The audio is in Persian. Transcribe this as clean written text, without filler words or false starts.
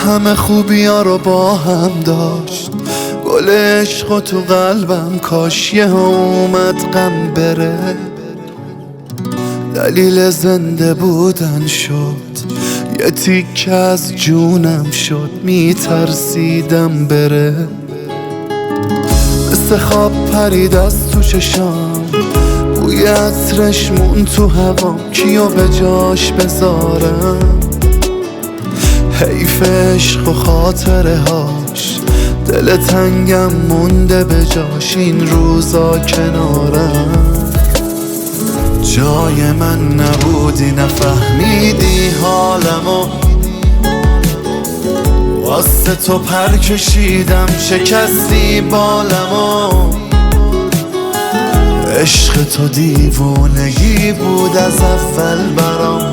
همه خوبیا رو با هم داشت، گل عشق تو قلبم کاش یه اومد غم بره. دلیل زنده بودن شد، یه تیکه از جونم شد، میترسیدم بره. مثل خواب پرید از تو چشام، بوی عطرش مون تو هوام، کیو به جاش بذارم؟ حیف عشق و خاطره هاش، دل تنگم مونده به جاش، این روزا کنارم. جای من نبودی نفهمیدی حالمو، واسه تو پر کشیدم شکستی بالمو. عشق تو دیوونگی بود از اول برام،